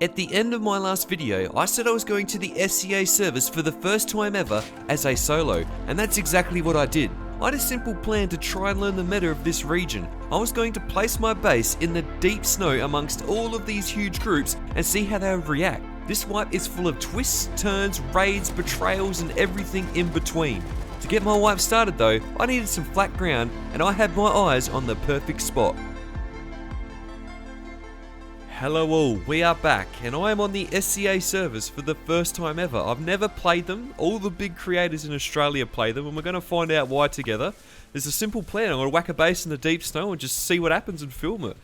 At the end of my last video, I said I was going to the SCA servers for the first time ever as a solo, and that's exactly what I did. I had a simple plan to try and learn the meta of this region. I was going to place my base in the deep snow amongst all of these huge groups and see how they would react. This wipe is full of twists, turns, raids, betrayals, and everything in between. To get my wipe started though, I needed some flat ground, and I had my eyes on the perfect spot. Hello all, we are back, and I am on the SCA servers for the first time ever. I've never played them, all the big creators in Australia play them, and we're going to find out why together. There's a simple plan. I'm going to whack a base in the deep snow and just see what happens and film it.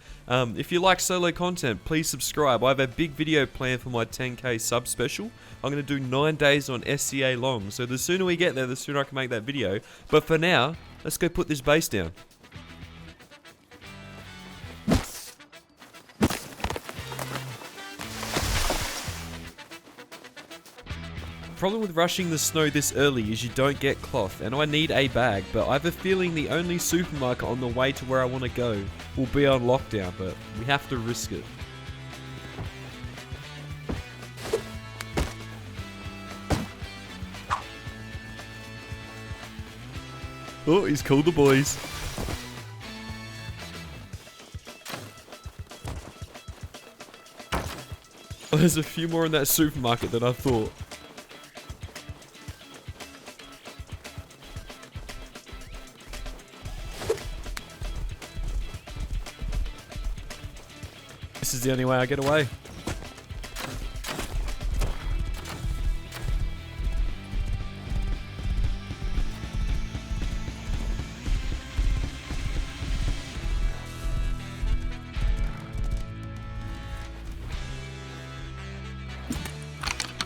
If you like solo content, please subscribe. I have a big video planned for my 10k sub special. I'm going to do 9 days on SCA long, so the sooner we get there, the sooner I can make that video. But for now, let's go put this base down. The problem with rushing the snow this early is you don't get cloth, and I need a bag, but I have a feeling the only supermarket on the way to where I want to go will be on lockdown, but we have to risk it. Oh, he's called the boys. Oh, there's a few more in that supermarket than I thought. This is the only way I get away.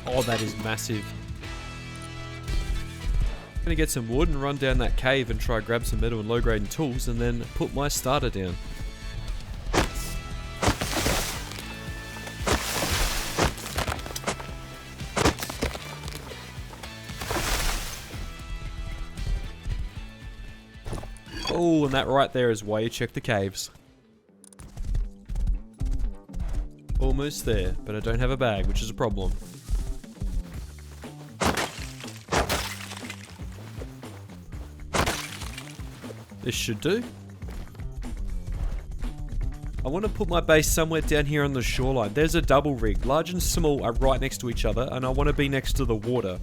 Oh, that is massive. I'm gonna get some wood and run down that cave and try grab some metal and low grading tools and then put my starter down. Oh, and that right there is why you check the caves. Almost there, but I don't have a bag, which is a problem. This should do. I want to put my base somewhere down here on the shoreline. There's a double rig. Large and small are right next to each other, and I want to be next to the water.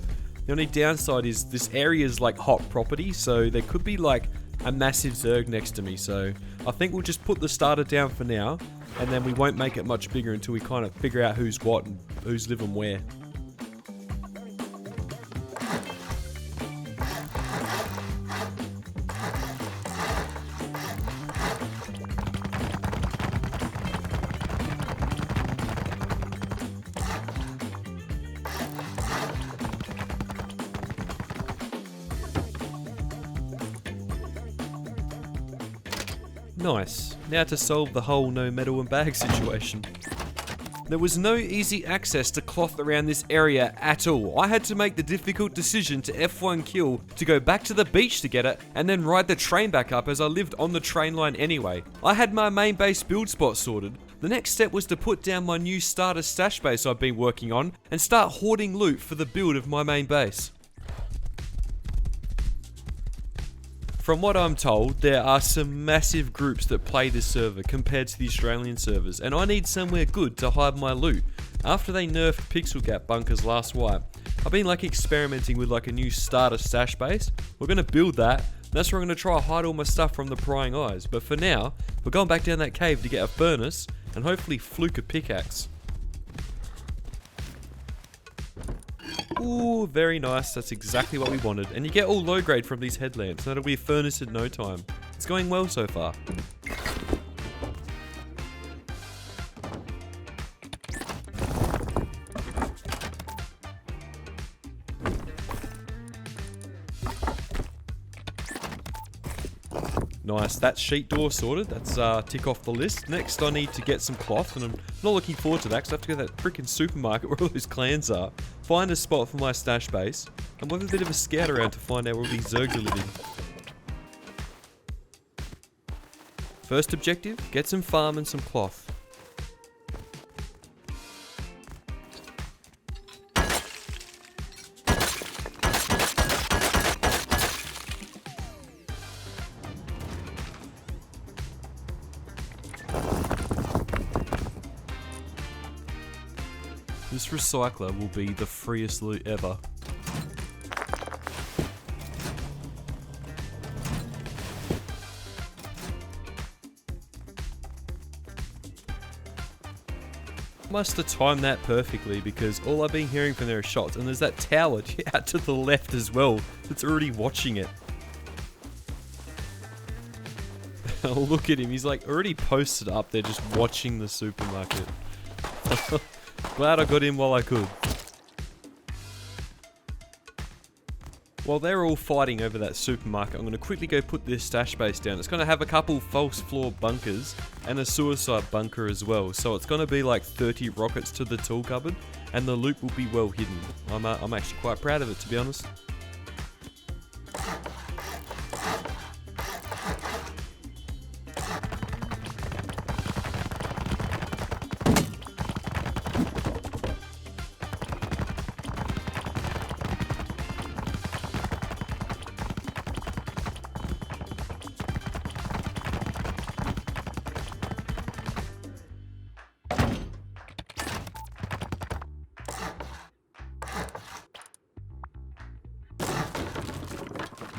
The only downside is this area is like hot property, so there could be like a massive ZERG next to me, so I think we'll just put the starter down for now, and then we won't make it much bigger until we kind of figure out who's what and who's living where. Nice. Now to solve the whole no metal and bag situation. There was no easy access to cloth around this area at all. I had to make the difficult decision to F1 kill to go back to the beach to get it and then ride the train back up as I lived on the train line anyway. I had my main base build spot sorted. The next step was to put down my new starter stash base I've been working on and start hoarding loot for the build of my main base. From what I'm told, there are some massive groups that play this server compared to the Australian servers, and I need somewhere good to hide my loot. After they nerfed pixel gap bunkers last wipe, I've been like experimenting with like a new starter stash base. We're going to build that. That's where I'm going to try to hide all my stuff from the prying eyes. But for now, we're going back down that cave to get a furnace and hopefully fluke a pickaxe. Ooh, very nice. That's exactly what we wanted. And you get all low grade from these headlamps. That'll be a furnace in no time. It's going well so far. Nice, that's sheet door sorted. That's tick off the list. Next I need to get some cloth, and I'm not looking forward to that because I have to go to that freaking supermarket where all those clans are, find a spot for my stash base, and we'll have a bit of a scout around to find out where all these ZERGs are living. First objective, get some farm and some cloth. This recycler will be the freest loot ever. Must have timed that perfectly because all I've been hearing from there are shots, and there's that tower out to the left as well that's already watching it. Oh, look at him, he's like already posted up there just watching the supermarket. Glad I got in while I could. While they're all fighting over that supermarket, I'm going to quickly go put this stash base down. It's going to have a couple false floor bunkers and a suicide bunker as well. So it's going to be like 30 rockets to the tool cupboard, and the loot will be well hidden. I'm actually quite proud of it, to be honest.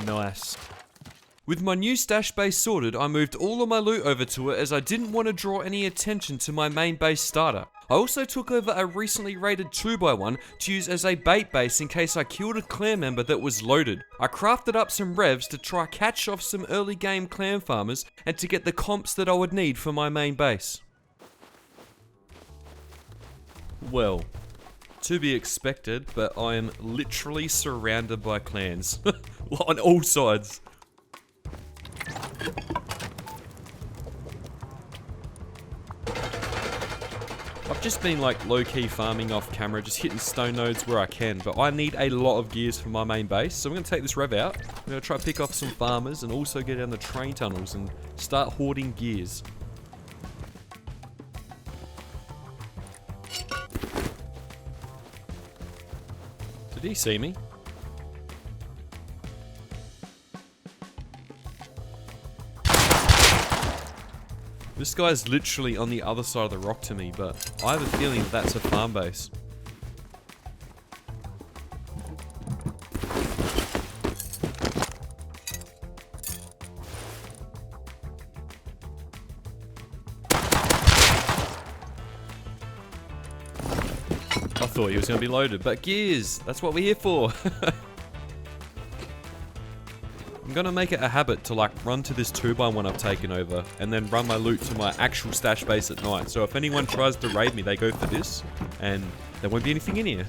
Nice. With my new stash base sorted, I moved all of my loot over to it as I didn't want to draw any attention to my main base starter. I also took over a recently raided 2x1 to use as a bait base in case I killed a clan member that was loaded. I crafted up some revs to try catch off some early game clan farmers and to get the comps that I would need for my main base. Well, to be expected, but I am literally surrounded by clans on all sides. I've just been like low-key farming off camera, just hitting stone nodes where I can, but I need a lot of gears for my main base, so I'm going to take this rev out. I'm going to try to pick off some farmers and also get down the train tunnels and start hoarding gears. Did he see me? This guy's literally on the other side of the rock to me, but I have a feeling that's a farm base. I thought he was going to be loaded, but gears, that's what we're here for. I'm going to make it a habit to like run to this 2x1 I've taken over and then run my loot to my actual stash base at night. So if anyone tries to raid me, they go for this and there won't be anything in here.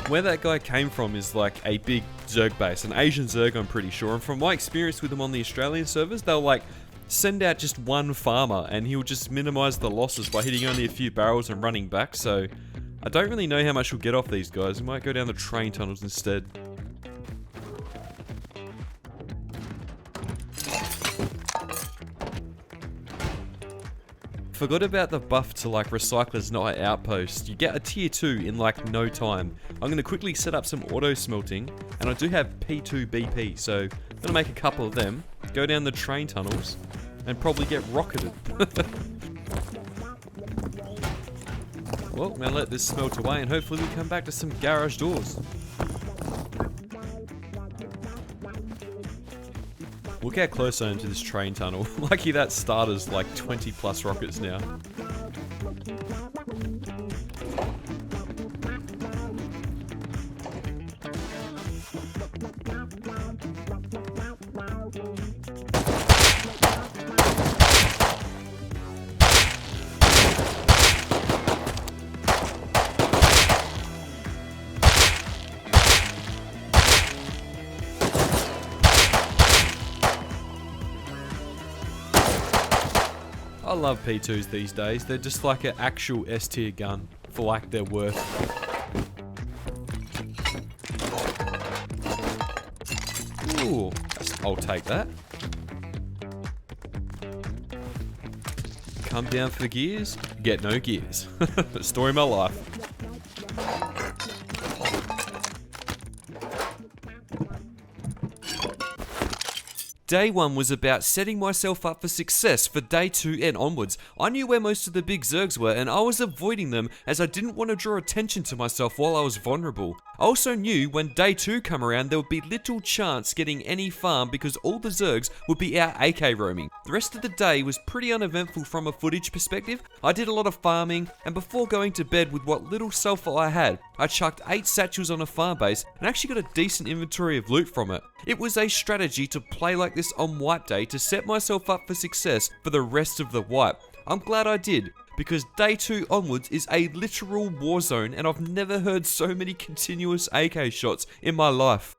Where that guy came from is like a big Zerg base, an Asian Zerg I'm pretty sure, and from my experience with them on the Australian servers, they'll like send out just one farmer and he'll just minimize the losses by hitting only a few barrels and running back, so I don't really know how much we'll get off these guys. We might go down the train tunnels instead. Forgot about the buff to like Recycler's Night Outpost. You get a tier 2 in like no time. I'm going to quickly set up some auto smelting, and I do have P2 BP, so I'm going to make a couple of them, go down the train tunnels, and probably get rocketed. Well, I'm going to let this smelt away, and hopefully we come back to some garage doors. Look how close I am to this train tunnel. Lucky that starter's like 20 plus rockets now. I love P2s these days. They're just like an actual S tier gun for like their worth. Ooh, I'll take that. Come down for gears, get no gears. Story of my life. day 1 was about setting myself up for success for day 2 and onwards. I knew where most of the big ZERGs were and I was avoiding them as I didn't want to draw attention to myself while I was vulnerable. I also knew when day 2 come around there would be little chance getting any farm because all the ZERGs would be out AK roaming. The rest of the day was pretty uneventful from a footage perspective. I did a lot of farming, and before going to bed with what little sulfur I had, I chucked 8 satchels on a farm base and actually got a decent inventory of loot from it. It was a strategy to play like this on wipe day to set myself up for success for the rest of the wipe. I'm glad I did, because day 2 onwards is a literal war zone and I've never heard so many continuous AK shots in my life.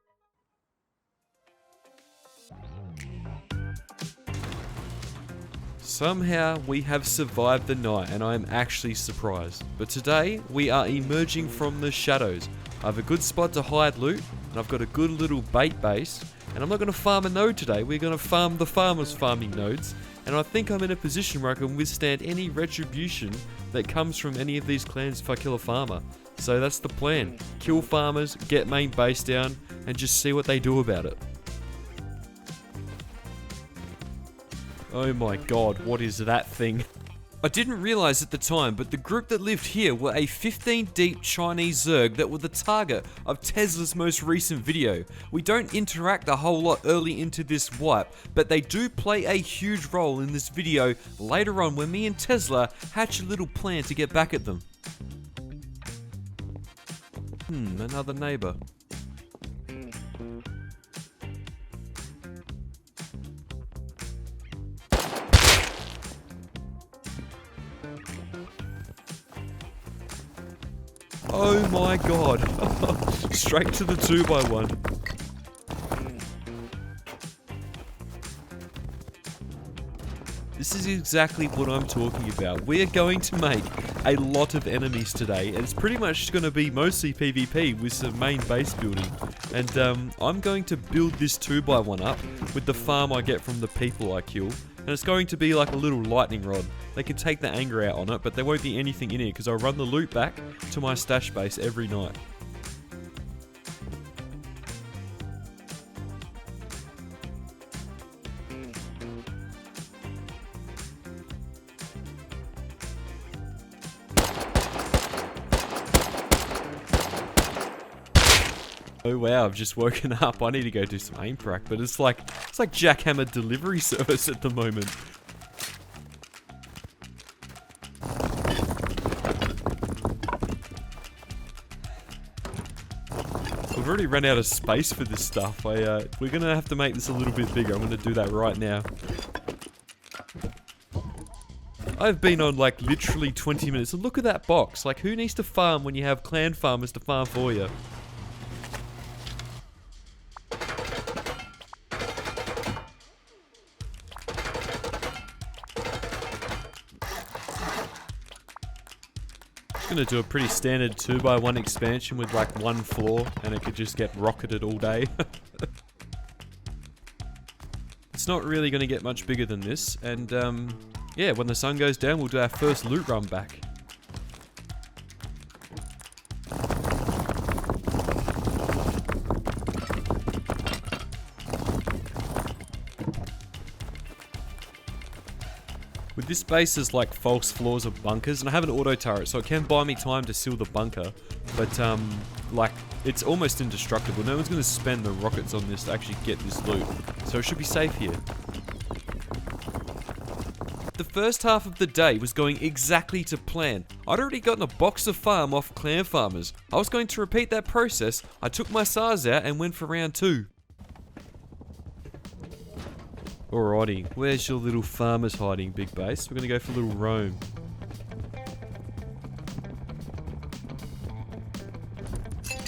Somehow we have survived the night and I am actually surprised. But today we are emerging from the shadows. I have a good spot to hide loot and I've got a good little bait base. And I'm not going to farm a node today, we're going to farm the farmers farming nodes. And I think I'm in a position where I can withstand any retribution that comes from any of these clans if I kill a farmer. So that's the plan. Kill farmers, get main base down, and just see what they do about it. Oh my god, what is that thing? I didn't realise at the time, but the group that lived here were a 15 deep Chinese ZERG that were the target of Tesla's most recent video. We don't interact a whole lot early into this wipe, but they do play a huge role in this video later on when me and Tesla hatch a little plan to get back at them. Another neighbour. Oh my god. Straight to the 2x1. This is exactly what I'm talking about. We are going to make a lot of enemies today, and it's pretty much going to be mostly PvP with some main base building. And I'm going to build this 2x1 up with the farm I get from the people I kill. And it's going to be like a little lightning rod. They can take the anger out on it, but there won't be anything in it because I'll run the loot back to my stash base every night. Oh wow, I've just woken up. I need to go do some aim prac, but it's like jackhammer delivery service at the moment. We've already run out of space for this stuff. We're gonna have to make this a little bit bigger. I'm gonna do that right now. I've been on like literally 20 minutes, and look at that box. Like, who needs to farm when you have clan farmers to farm for you? Gonna do a pretty standard 2x1 expansion with like one floor, and it could just get rocketed all day. It's not really gonna get much bigger than this, and yeah, when the sun goes down we'll do our first loot run back. With this base is like false floors of bunkers, and I have an auto turret, so it can buy me time to seal the bunker, but like, it's almost indestructible. No one's going to spend the rockets on this to actually get this loot, so it should be safe here. The first half of the day was going exactly to plan. I'd already gotten a box of farm off clan farmers. I was going to repeat that process. I took my SARS out and went for round 2. Alrighty, where's your little farmers hiding, big base? We're gonna go for a little roam.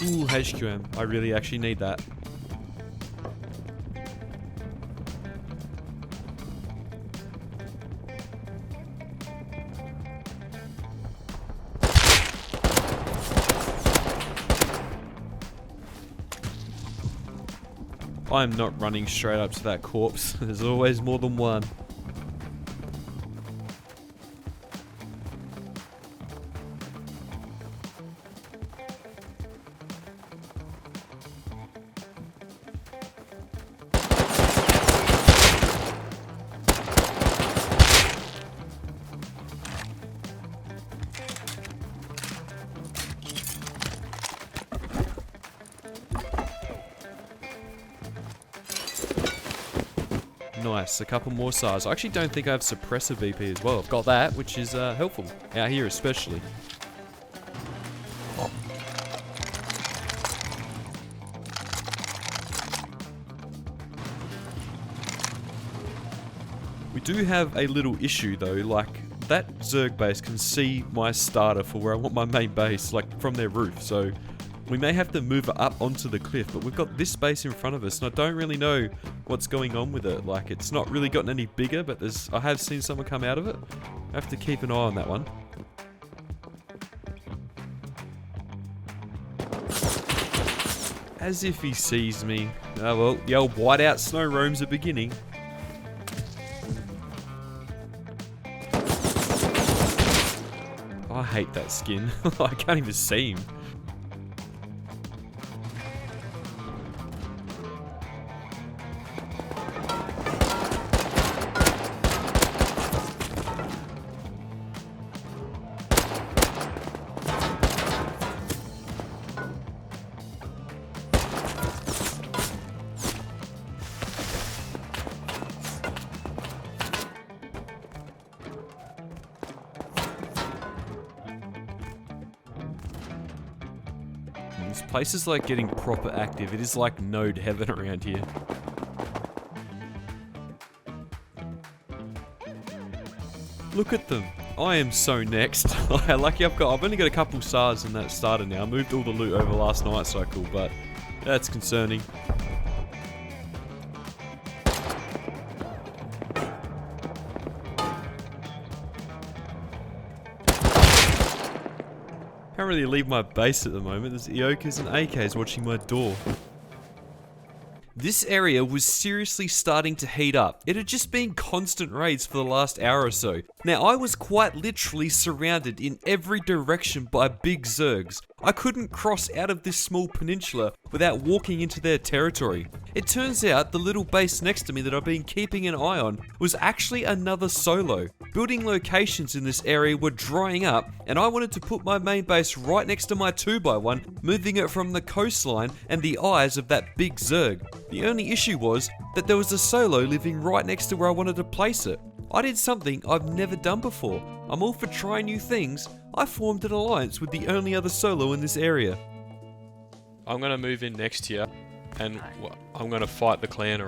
Ooh, HQM. I really actually need that. I'm not running straight up to that corpse. There's always more than one. nice. A couple more SARs. I actually don't think I have suppressor BP as well. I've got that, which is helpful. Out here especially. We do have a little issue though, like that Zerg base can see my starter for where I want my main base, like from their roof, so we may have to move it up onto the cliff, but we've got this space in front of us and I don't really know what's going on with it. Like, it's not really gotten any bigger, but I have seen someone come out of it. I have to keep an eye on that one. As if he sees me. Oh well, the old whiteout snow roams are beginning. I hate that skin. I can't even see him. This place is like getting proper active. It is like node heaven around here. Look at them. I am so next. Lucky I've only got a couple SARs in that starter now. I moved all the loot over last night's cycle, but that's concerning. Can't really leave my base at the moment. There's Eokas and AKs watching my door. This area was seriously starting to heat up. It had just been constant raids for the last hour or so. Now, I was quite literally surrounded in every direction by big Zergs. I couldn't cross out of this small peninsula without walking into their territory. It turns out the little base next to me that I've been keeping an eye on was actually another solo. Building locations in this area were drying up, and I wanted to put my main base right next to my 2x1, moving it from the coastline and the eyes of that big Zerg. The only issue was that there was a solo living right next to where I wanted to place it. I did something I've never done before. I'm all for trying new things. I formed an alliance with the only other solo in this area. I'm gonna move in next year, and I'm gonna fight the clan.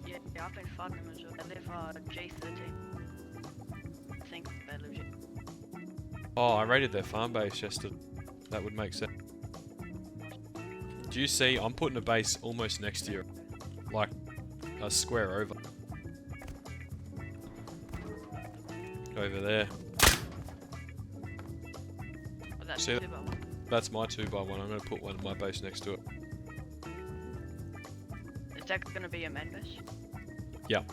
Yeah, I've been fighting them as well. They live G13. I think they live G. Oh, I raided their farm base yesterday. That would make sense. Do you see? I'm putting a base almost next to you, like a square over. Over there. Oh, that's see, 2x1. That's my 2x1. I'm going to put one of my base next to it. Is that going to be your main base? Yeah.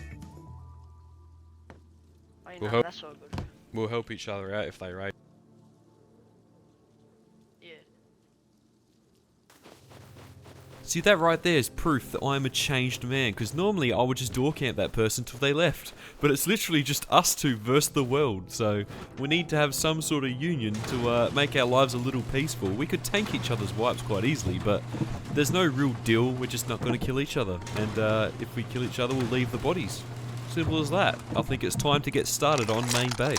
Oh, you We'll know, help. that's all good. We'll help each other out if they raid. Yeah. See, that right there is proof that I'm a changed man, because normally I would just door camp that person till they left. But it's literally just us two versus the world, so we need to have some sort of union to make our lives a little peaceful. We could tank each other's wipes quite easily, but there's no real deal. We're just not going to kill each other, and if we kill each other, we'll leave the bodies. Simple as that. I think it's time to get started on main base.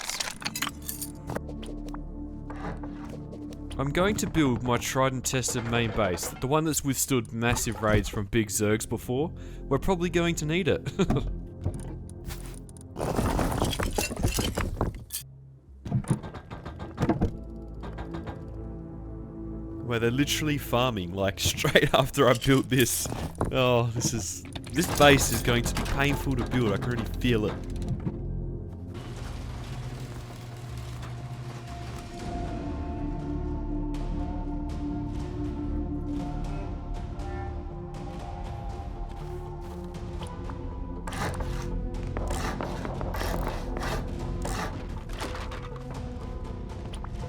I'm going to build my tried and tested main base, the one that's withstood massive raids from big Zergs before. We're probably going to need it. Where they're literally farming, like straight after I built this. Oh, this base is going to be painful to build, I can already feel it.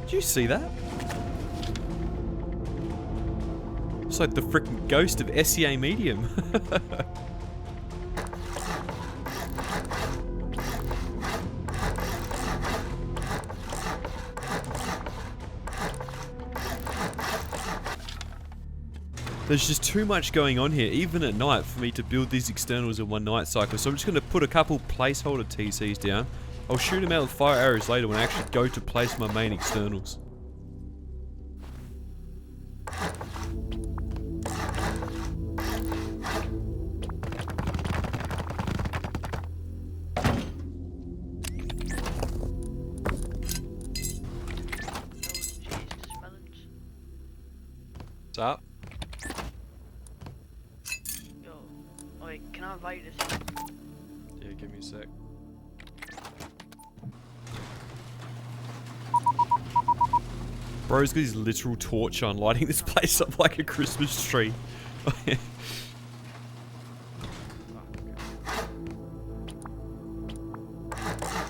Did you see that? It's like the freaking ghost of SEA Medium. There's just too much going on here, even at night, for me to build these externals in one night cycle. So I'm just going to put a couple placeholder TCs down. I'll shoot them out with fire arrows later when I actually go to place my main externals. What's up? Yo, wait, can I invite this? Yeah, give me a sec. Bro's got his literal torch on, lighting this place up like a Christmas tree.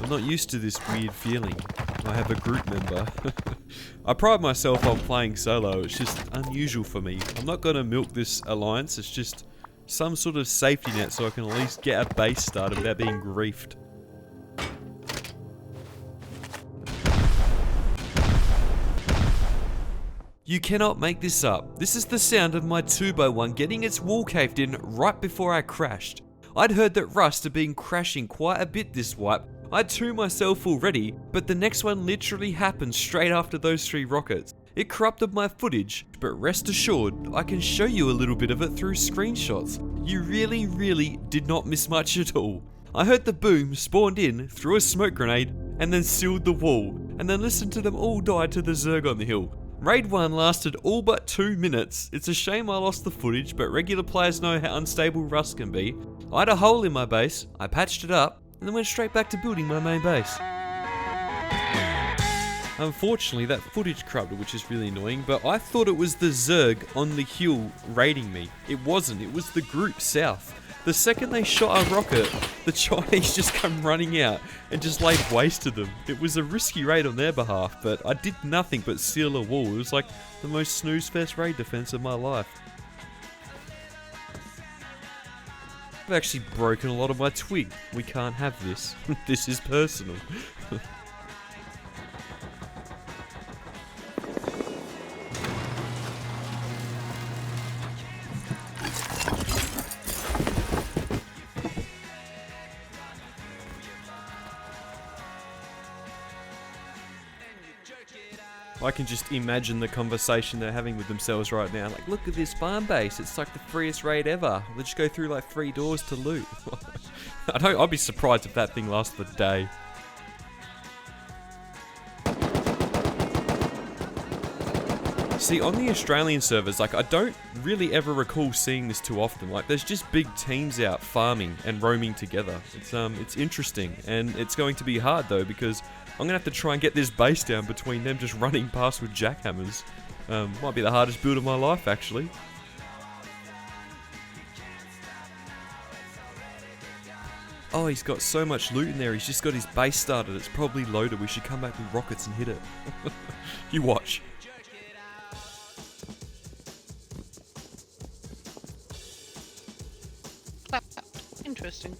I'm not used to this weird feeling. I have a group member. I pride myself on playing solo, it's just unusual for me. I'm not gonna milk this alliance, it's just some sort of safety net so I can at least get a base started without being griefed. You cannot make this up. This is the sound of my 2x1 getting its wall caved in right before I crashed. I'd heard that Rust had been crashing quite a bit this wipe. I'd 2 myself already, but the next one literally happened straight after those 3 rockets. It corrupted my footage, but rest assured, I can show you a little bit of it through screenshots. You really did not miss much at all. I heard the boom, spawned in, threw a smoke grenade, and then sealed the wall, and then listened to them all die to the Zerg on the hill. Raid 1 lasted all but 2 minutes. It's a shame I lost the footage, but regular players know how unstable Rust can be. I had a hole in my base, I patched it up, and then went straight back to building my main base. Unfortunately, that footage corrupted, which is really annoying, but I thought it was the Zerg on the hill raiding me. It wasn't, it was the group south. The second they shot a rocket, the Chinese just come running out and just laid waste to them. It was a risky raid on their behalf, but I did nothing but seal a wall. It was like the most snooze-fest raid defense of my life. I've actually broken a lot of my twig. We can't have this. This is personal. I can just imagine the conversation they're having with themselves right now. Like, look at this farm base. It's like the freest raid ever. They just go through like 3 doors to loot. I'd be surprised if that thing lasted a day. See, on the Australian servers, like, I don't really ever recall seeing this too often. Like, there's just big teams out farming and roaming together. It's interesting, and it's going to be hard though, because I'm gonna have to try and get this base down between them just running past with jackhammers. Might be the hardest build of my life, actually. Oh, he's got so much loot in there. He's just got his base started. It's probably loaded. We should come back with rockets and hit it. You watch. Interesting.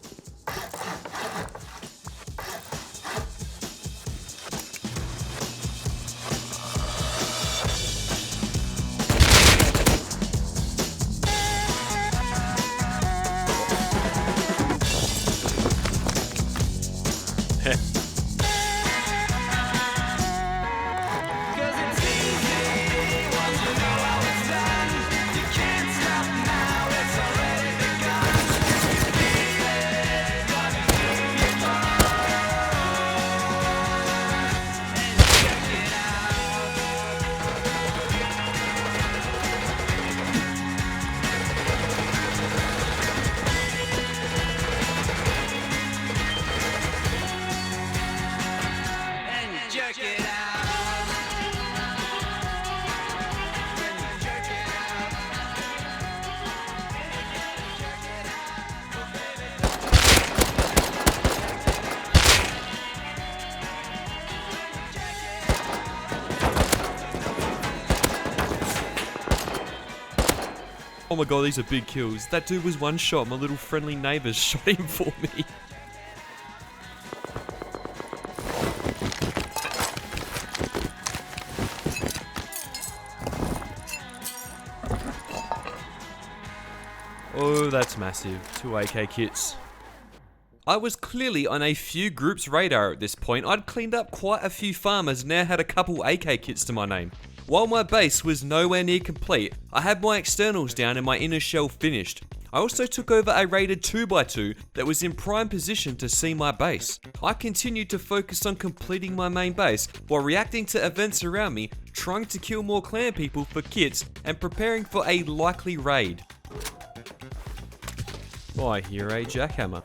Oh my god, these are big kills. That dude was one shot. My little friendly neighbours shot him for me. Oh, that's massive. 2 AK kits. I was clearly on a few groups' radar at this point. I'd cleaned up quite a few farmers and now had a couple AK kits to my name. While my base was nowhere near complete, I had my externals down and my inner shell finished. I also took over a rated 2x2 that was in prime position to see my base. I continued to focus on completing my main base while reacting to events around me, trying to kill more clan people for kits and preparing for a likely raid. Oh, I hear a jackhammer.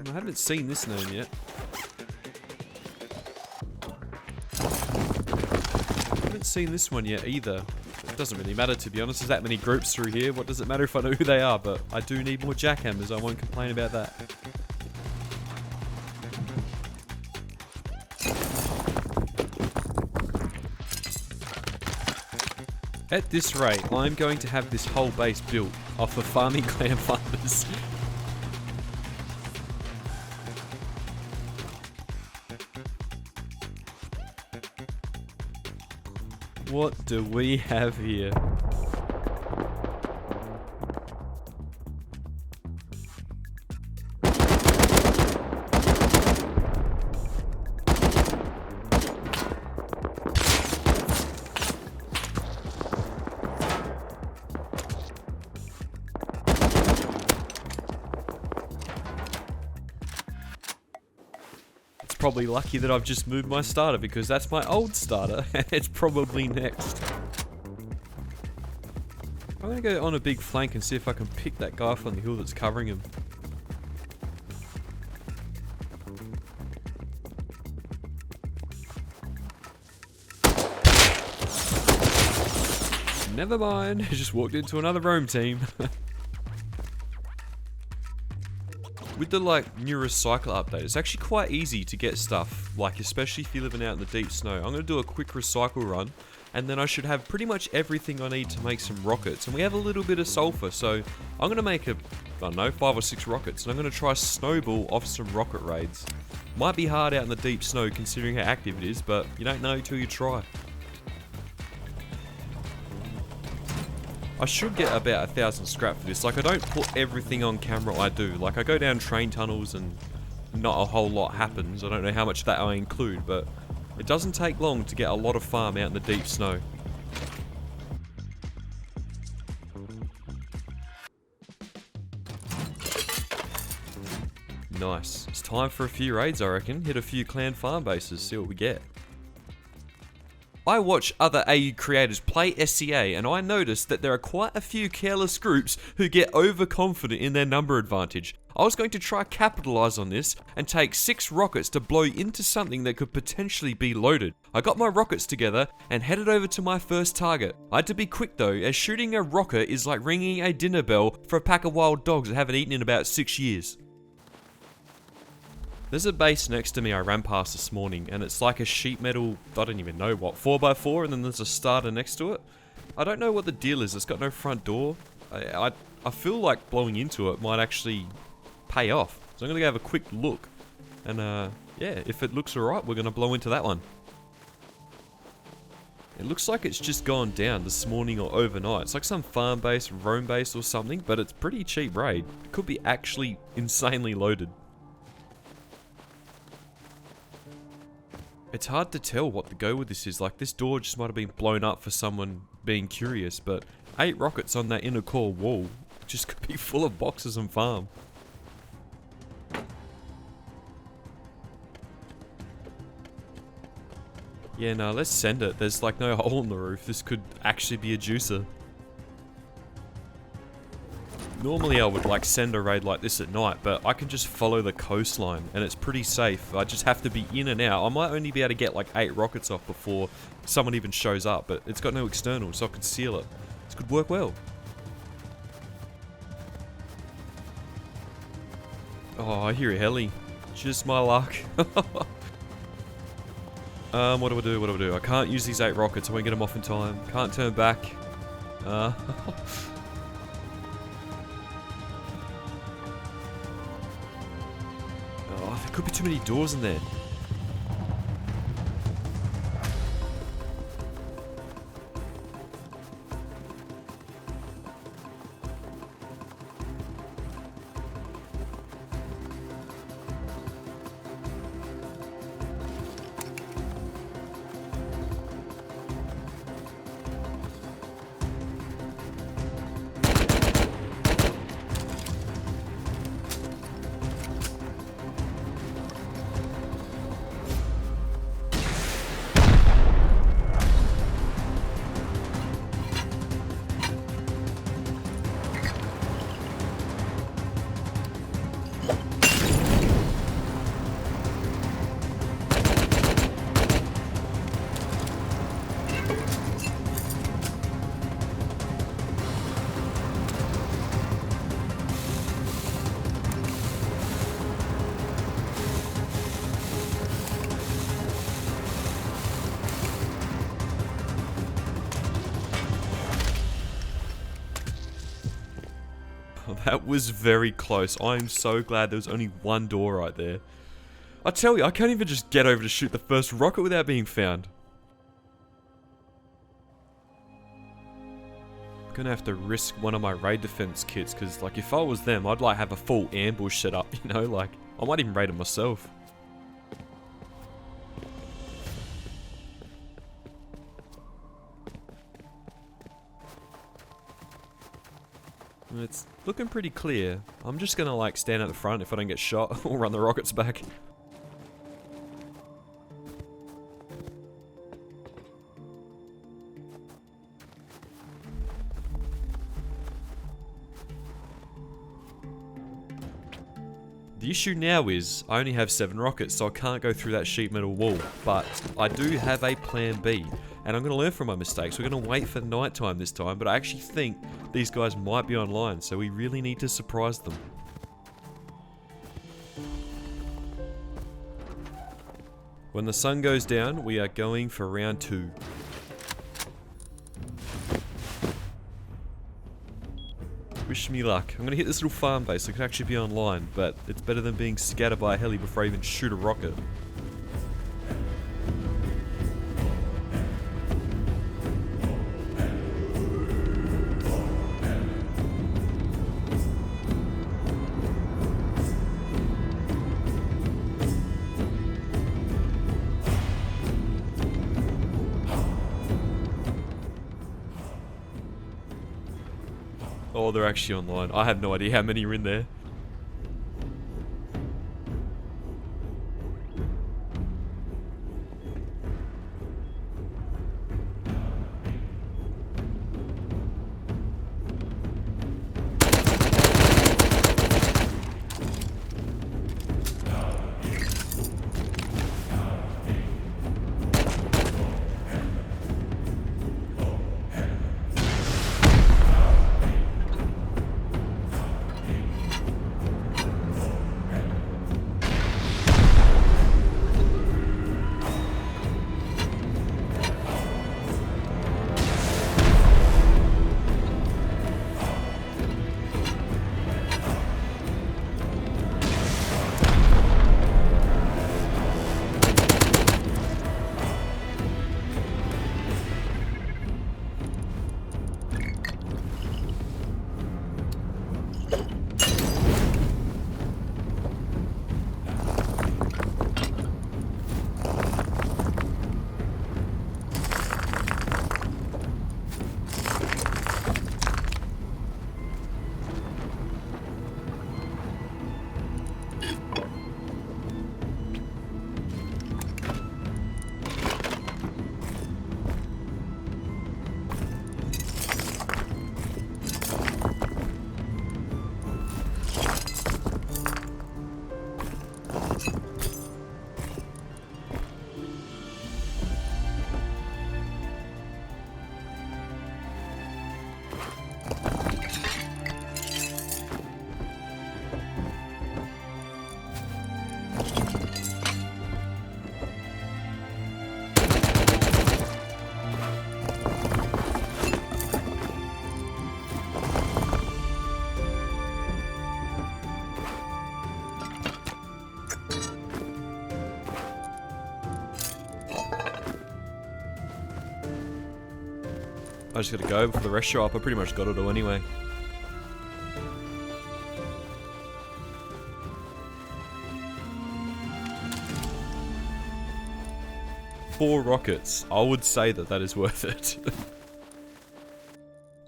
I haven't seen this name yet. I haven't seen this one yet either. It doesn't really matter, to be honest. There's that many groups through here. What does it matter if I know who they are? But I do need more jackhammers. I won't complain about that. At this rate, I'm going to have this whole base built off of farming clan farmers. What do we have here? Probably lucky that I've just moved my starter because that's my old starter and it's probably next. I'm gonna go on a big flank and see if I can pick that guy up on the hill that's covering him. Never mind, I just walked into another roam team. With the new recycle update, it's actually quite easy to get stuff, especially if you're living out in the deep snow. I'm going to do a quick recycle run, and then I should have pretty much everything I need to make some rockets. And we have a little bit of sulfur, so I'm going to make I don't know, 5 or 6 rockets, and I'm going to try snowball off some rocket raids. Might be hard out in the deep snow considering how active it is, but you don't know until you try. I should get about 1,000 scrap for this. I don't put everything on camera I do. I go down train tunnels and not a whole lot happens. I don't know how much of that I include, but it doesn't take long to get a lot of farm out in the deep snow. Nice. It's time for a few raids, I reckon. Hit a few clan farm bases, see what we get. I watch other AU creators play SCA and I noticed that there are quite a few careless groups who get overconfident in their number advantage. I was going to try capitalize on this and take 6 rockets to blow into something that could potentially be loaded. I got my rockets together and headed over to my first target. I had to be quick though, as shooting a rocket is like ringing a dinner bell for a pack of wild dogs that haven't eaten in about 6 years. There's a base next to me I ran past this morning, and it's like a sheet metal, I don't even know what, 4x4, and then there's a starter next to it. I don't know what the deal is, it's got no front door. I feel like blowing into it might actually pay off. So I'm going to go have a quick look, and yeah, if it looks alright, we're going to blow into that one. It looks like it's just gone down this morning or overnight. It's like some farm base, roam base or something, but it's pretty cheap raid. It could be actually insanely loaded. It's hard to tell what the go with this is. This door just might have been blown up for someone being curious, but 8 rockets on that inner core wall just could be full of boxes and farm. Yeah, no, let's send it. There's no hole in the roof. This could actually be a juicer. Normally I would send a raid like this at night, but I can just follow the coastline and it's pretty safe. I just have to be in and out. I might only be able to get 8 rockets off before someone even shows up, but it's got no external, so I can seal it. This could work well. Oh, I hear a heli. Just my luck. What do I do? What do I do? I can't use these 8 rockets. I won't get them off in time. Can't turn back. Oh, there could be too many doors in there. That was very close. I'm so glad there was only one door right there. I tell you, I can't even just get over to shoot the first rocket without being found. I'm gonna have to risk one of my raid defense kits, because like if I was them, I'd like have a full ambush set up, you know, like I might even raid it myself. It's looking pretty clear. I'm just gonna like stand at the front if I don't get shot or run the rockets back. The issue now is I only have 7 rockets, so I can't go through that sheet metal wall, but I do have a plan B, and I'm going to learn from my mistakes. We're going to wait for night time this time, but I actually think these guys might be online, so we really need to surprise them. When the sun goes down, we are going for round 2. Wish me luck. I'm gonna hit this little farm base so it could actually be online, but it's better than being scattered by a heli before I even shoot a rocket. Oh, they're actually online. I have no idea how many are in there. I just gotta go before the rest show up. I pretty much got it all anyway. Four rockets. I would say that that is worth it.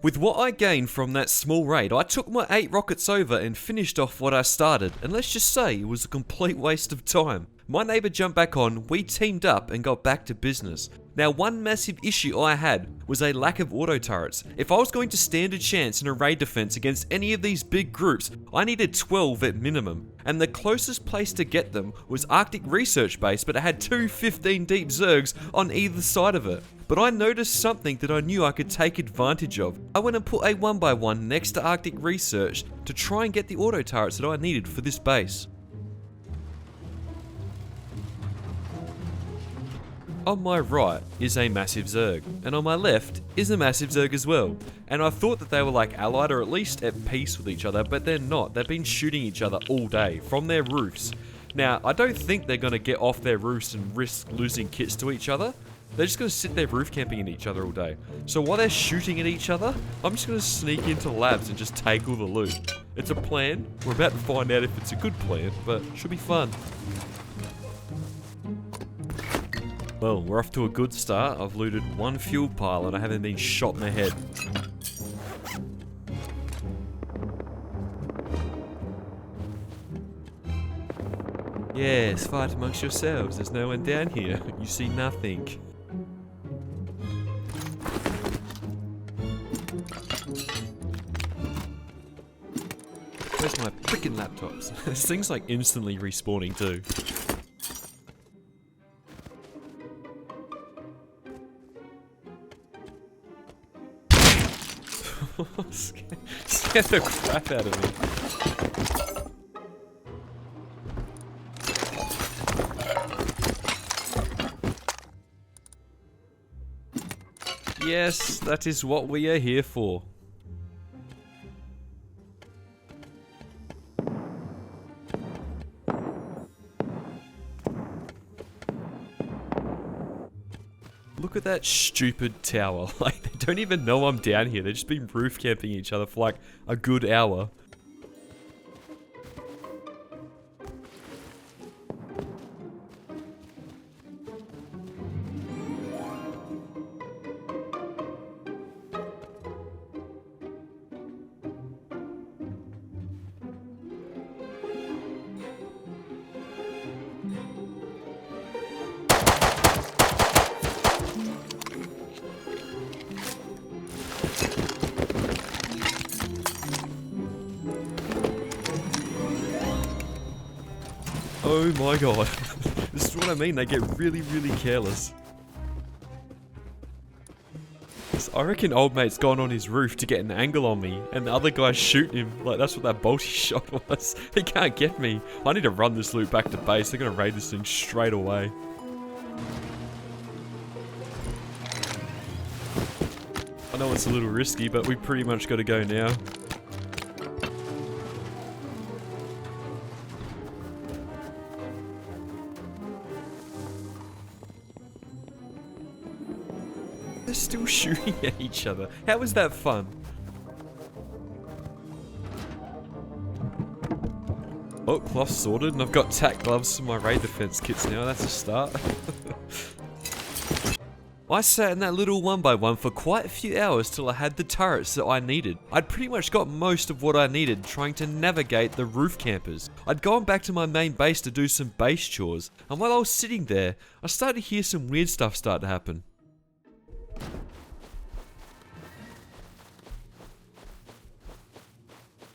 With what I gained from that small raid, I took my 8 rockets over and finished off what I started, and let's just say it was a complete waste of time. My neighbour jumped back on, we teamed up and got back to business. Now, one massive issue I had was a lack of auto turrets. If I was going to stand a chance in a raid defense against any of these big groups, I needed 12 at minimum. And the closest place to get them was Arctic Research Base, but it had two 15 deep ZERGs on either side of it. But I noticed something that I knew I could take advantage of. I went and put a 1x1 next to Arctic Research to try and get the auto turrets that I needed for this base. On my right is a massive ZERG, and on my left is a massive ZERG as well. And I thought that they were like allied or at least at peace with each other, but they're not. They've been shooting each other all day from their roofs. Now, I don't think they're going to get off their roofs and risk losing kits to each other. They're just going to sit there roof camping at each other all day. So while they're shooting at each other, I'm just going to sneak into labs and just take all the loot. It's a plan. We're about to find out if it's a good plan, but it should be fun. Well, we're off to a good start. I've looted one fuel pile and I haven't been shot in the head. Yes, fight amongst yourselves. There's no one down here. You see nothing. Where's my freaking laptops? This thing's like instantly respawning too. Scared the crap out of me. Yes, that is what we are here for. Look at that stupid tower. Like, they don't even know I'm down here. They've just been roof camping each other for like a good hour. Oh my god. This is what I mean, they get really, really careless. So I reckon old mate's gone on his roof to get an angle on me, and the other guy's shooting him. Like, that's what that bolty shot was. He can't get me. I need to run this loot back to base. They're gonna raid this thing straight away. I know it's a little risky, but we pretty much gotta go now. They're still shooting at each other. How is that fun? Oh, cloth sorted, and I've got tack gloves for my raid defense kits now. That's a start. I sat in that little 1x1 for quite a few hours till I had the turrets that I needed. I'd pretty much got most of what I needed trying to navigate the roof campers. I'd gone back to my main base to do some base chores, and while I was sitting there, I started to hear some weird stuff start to happen.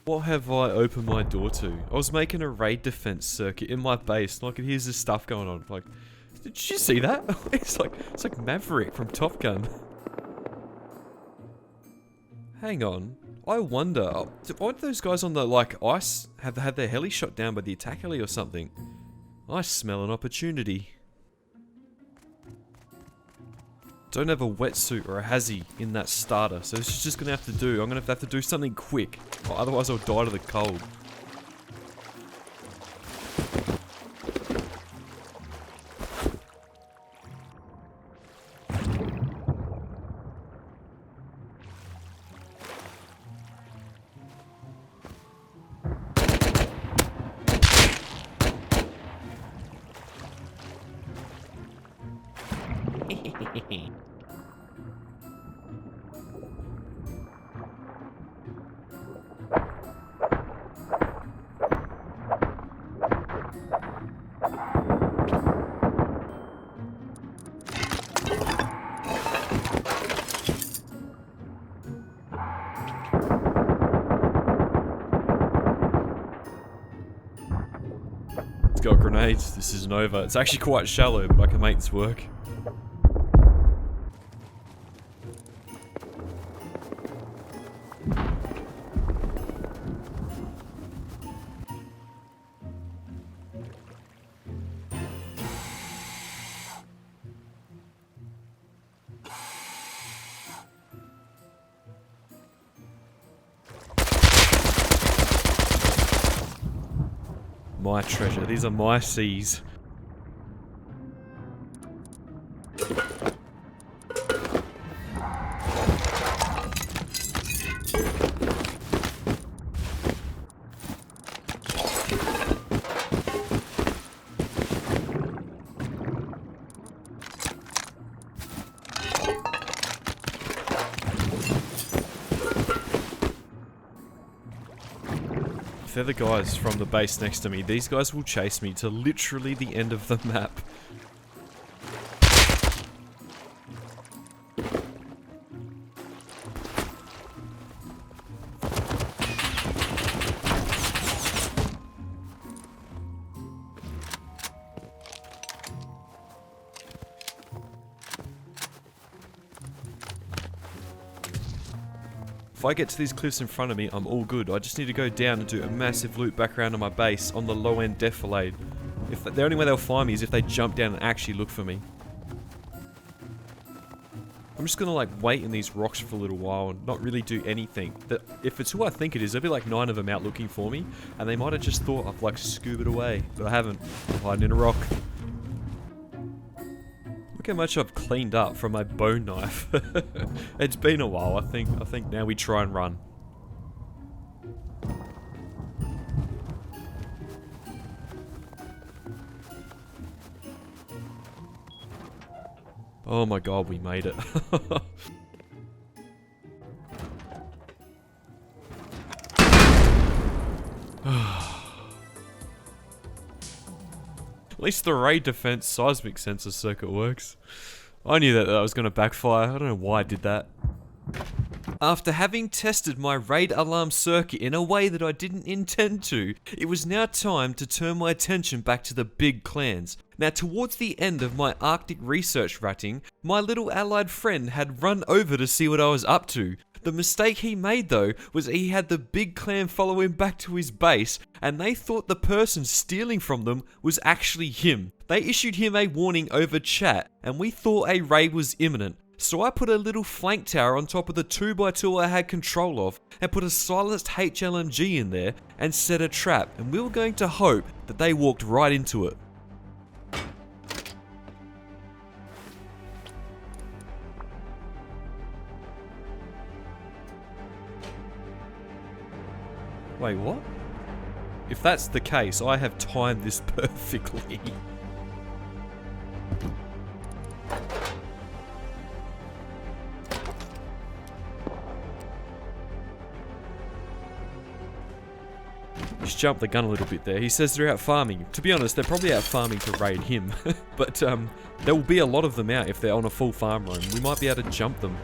What have I opened my door to? I was making a raid defense circuit in my base, and I could hear this stuff going on. Like, did you see that? It's like Maverick from Top Gun. Hang on. I wonder, aren't those guys on the, like, ice have had their heli shot down by the attack heli or something? I smell an opportunity. Don't have a wetsuit or a hazy in that starter, so this is just gonna have to do. I'm gonna have to do something quick, or otherwise I'll die to the cold. It's got grenades. This isn't over. It's actually quite shallow, but I can make this work. My treasure. These are my seas. They're the guys from the base next to me. These guys will chase me to literally the end of the map. If I get to these cliffs in front of me, I'm all good. I just need to go down and do a massive loop back around to my base on the low end defilade. If the only way they'll find me is if they jump down and actually look for me. I'm just gonna like wait in these rocks for a little while and not really do anything. If it's who I think it is, there'll be like 9 of them out looking for me, and they might have just thought I've like scubaed away, but I haven't. I'm hiding in a rock. Look how much I've cleaned up from my bone knife. It's been a while. I think now we try and run. Oh my god, we made it. At least the raid defense seismic sensor circuit works. I knew that was going to backfire. I don't know why I did that. After having tested my raid alarm circuit in a way that I didn't intend to, it was now time to turn my attention back to the big clans. Now, towards the end of my Arctic research ratting, my little allied friend had run over to see what I was up to. The mistake he made though was he had the big clan follow him back to his base, and they thought the person stealing from them was actually him. They issued him a warning over chat, and we thought a raid was imminent. So I put a little flank tower on top of the 2x2 I had control of, and put a silenced HLMG in there, and set a trap, and we were going to hope that they walked right into it. Wait, what? If that's the case, I have timed this perfectly. Just jumped the gun a little bit there. He says they're out farming. To be honest, they're probably out farming to raid him. But there will be a lot of them out if they're on a full farm run. We might be able to jump them.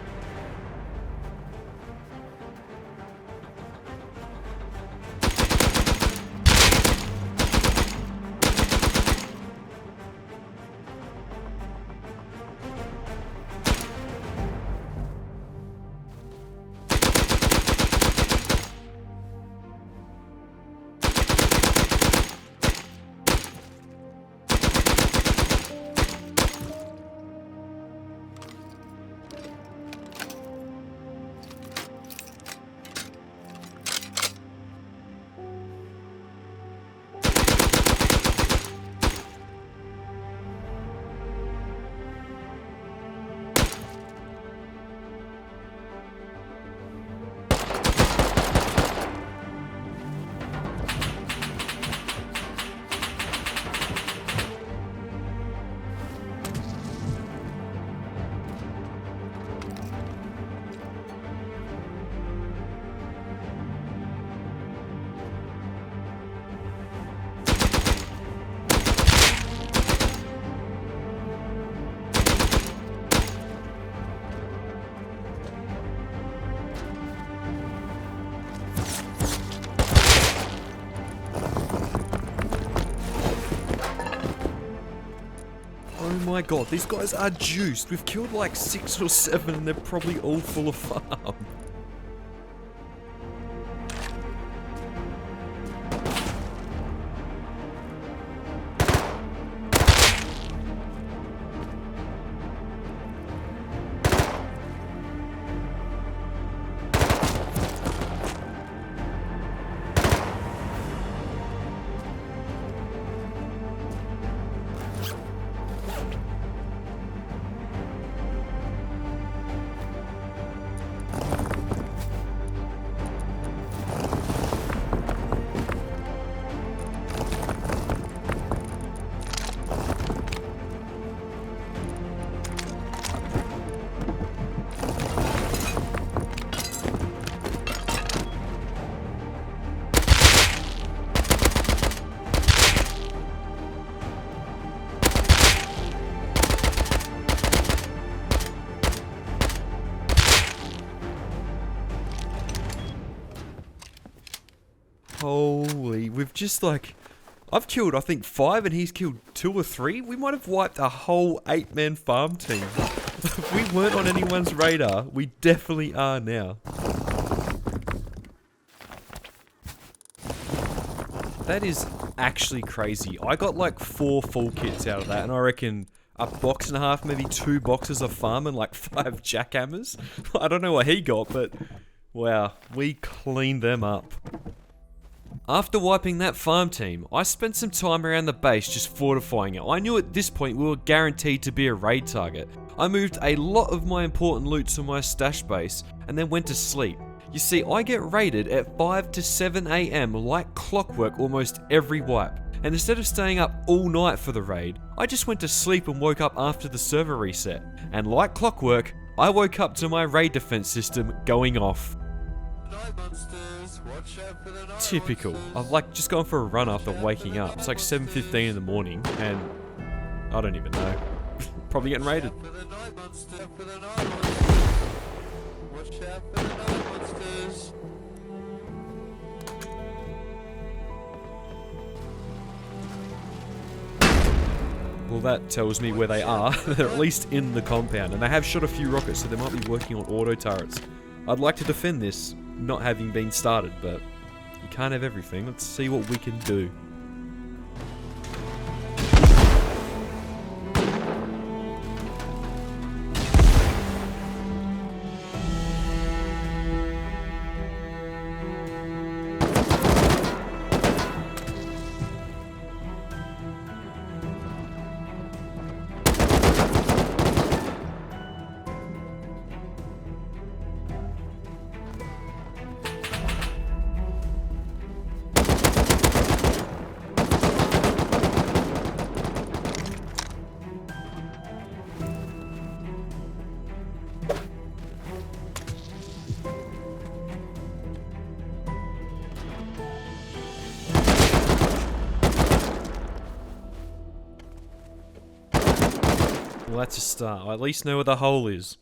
my god, these guys are juiced. We've killed like 6 or 7 and they're probably all full of farm. Holy, we've just like... I've killed, I think, 5 and he's killed 2 or 3. We might have wiped a whole 8-man farm team. If we weren't on anyone's radar, we definitely are now. That is actually crazy. I got like 4 full kits out of that, and I reckon a box and a half, maybe 2 boxes of farm and like 5 jackhammers. I don't know what he got, but wow, we cleaned them up. After wiping that farm team, I spent some time around the base just fortifying it. I knew at this point we were guaranteed to be a raid target. I moved a lot of my important loot to my stash base and then went to sleep. You see, I get raided at 5 to 7 AM like clockwork almost every wipe. And instead of staying up all night for the raid, I just went to sleep and woke up after the server reset. And like clockwork, I woke up to my raid defense system going off. Typical. I've like just gone for a run after waking up. It's like 7:15 in the morning and I don't even know. Probably getting raided. Well, that tells me where they are. They're at least in the compound, and they have shot a few rockets, so they might be working on auto turrets. I'd like to defend this, not having been started, but you can't have everything. Let's see what we can do. Well, that's a start. I at least know where the hole is.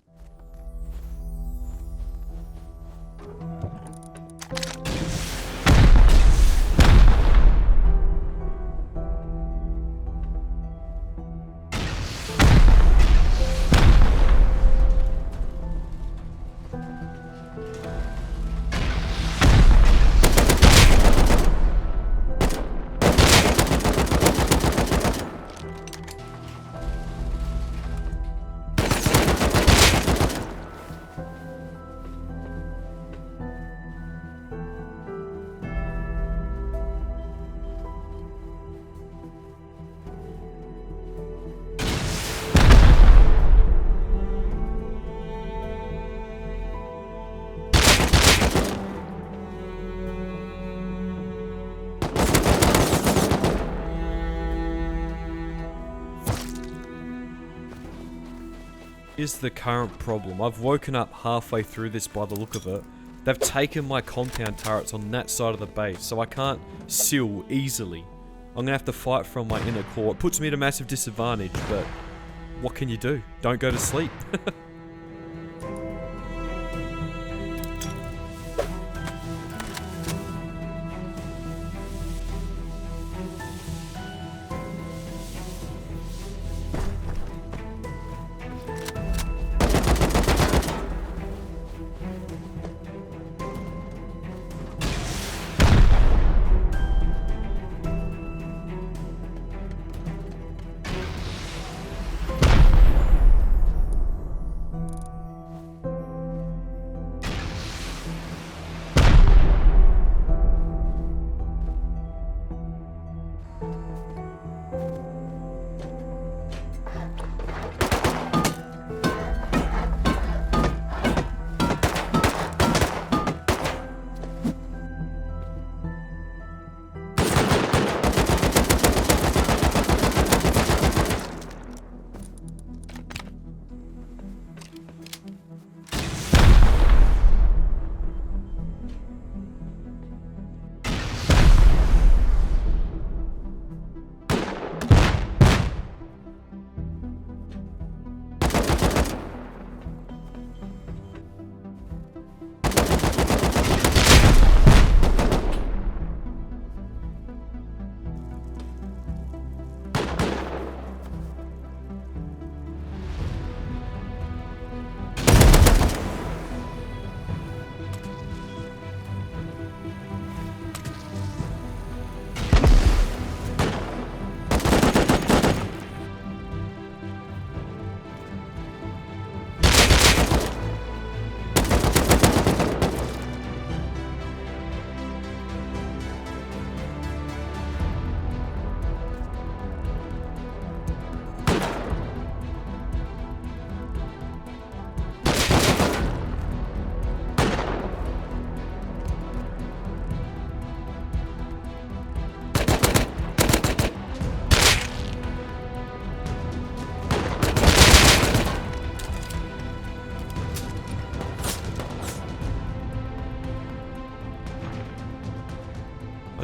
Is the current problem. I've woken up halfway through this by the look of it. They've taken my compound turrets on that side of the base, so I can't seal easily. I'm gonna have to fight from my inner core. It puts me at a massive disadvantage, but what can you do? Don't go to sleep.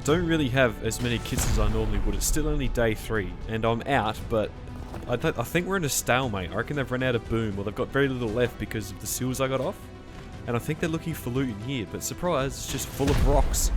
don't really have as many kits as I normally would. It's still only day 3, and I'm out, but I think we're in a stalemate. I reckon they've run out of boom, or they've got very little left because of the seals I got off. And I think they're looking for loot in here, but surprise, it's just full of rocks.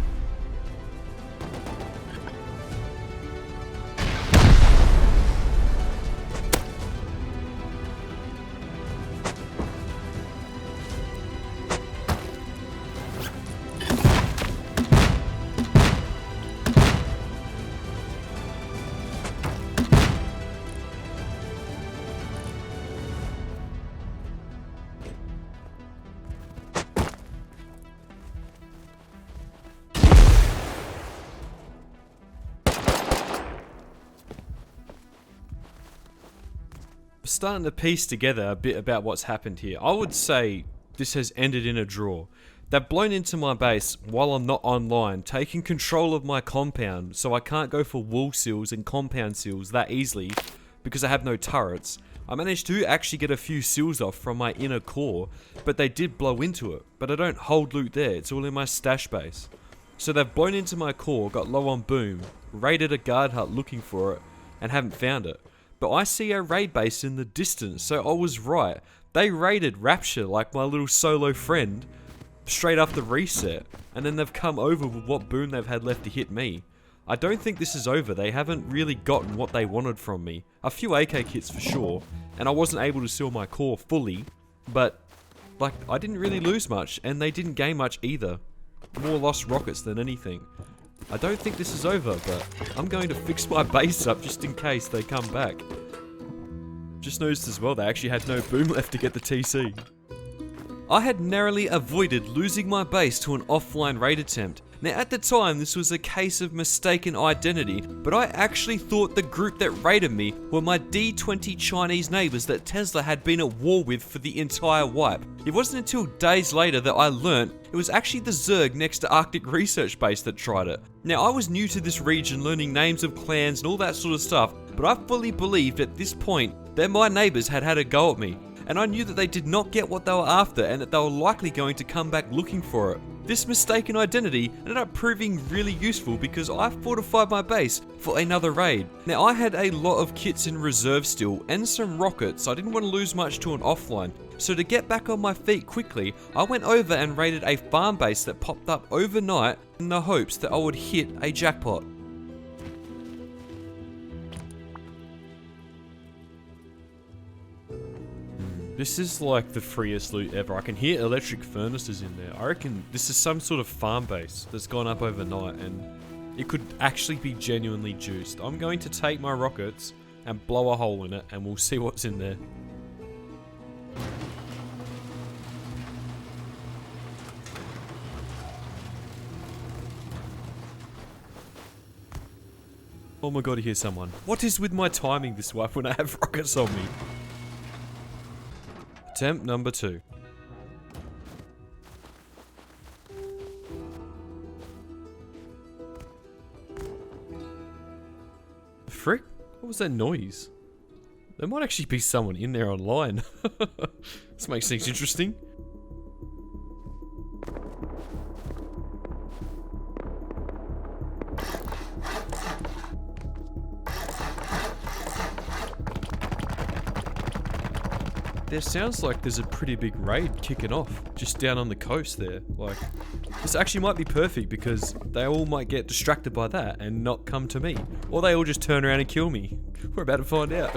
Starting to piece together a bit about what's happened here. I would say this has ended in a draw. They've blown into my base while I'm not online, taking control of my compound, so I can't go for wall seals and compound seals that easily because I have no turrets. I managed to actually get a few seals off from my inner core, but they did blow into it. But I don't hold loot there, it's all in my stash base. So they've blown into my core, got low on boom, raided a guard hut looking for it, and haven't found it. But I see a raid base in the distance, so I was right. They raided Rapture like my little solo friend straight after reset, and then they've come over with what boom they've had left to hit me. I don't think this is over. They haven't really gotten what they wanted from me. A few AK kits for sure, and I wasn't able to seal my core fully, but like I didn't really lose much, and they didn't gain much either. More lost rockets than anything. I don't think this is over, but I'm going to fix my base up just in case they come back. Just noticed as well, they actually had no boom left to get the TC. I had narrowly avoided losing my base to an offline raid attempt. Now at the time this was a case of mistaken identity, but I actually thought the group that raided me were my D20 Chinese neighbours that Tesla had been at war with for the entire wipe. It wasn't until days later that I learnt it was actually the ZERG next to Arctic Research Base that tried it. Now I was new to this region, learning names of clans and all that sort of stuff, but I fully believed at this point that my neighbours had had a go at me. And I knew that they did not get what they were after and that they were likely going to come back looking for it. This mistaken identity ended up proving really useful because I fortified my base for another raid. Now I had a lot of kits in reserve still and some rockets, so I didn't want to lose much to an offline. So to get back on my feet quickly, I went over and raided a farm base that popped up overnight in the hopes that I would hit a jackpot. This is like the freest loot ever. I can hear electric furnaces in there. I reckon this is some sort of farm base that's gone up overnight and it could actually be genuinely juiced. I'm going to take my rockets and blow a hole in it and we'll see what's in there. Oh my god, I hear someone. What is with my timing this wipe when I have rockets on me? Attempt number 2. Frick? What was that noise? There might actually be someone in there online. This makes things interesting. There sounds like there's a pretty big raid kicking off just down on the coast there. Like, this actually might be perfect because they all might get distracted by that and not come to me. Or they all just turn around and kill me. We're about to find out.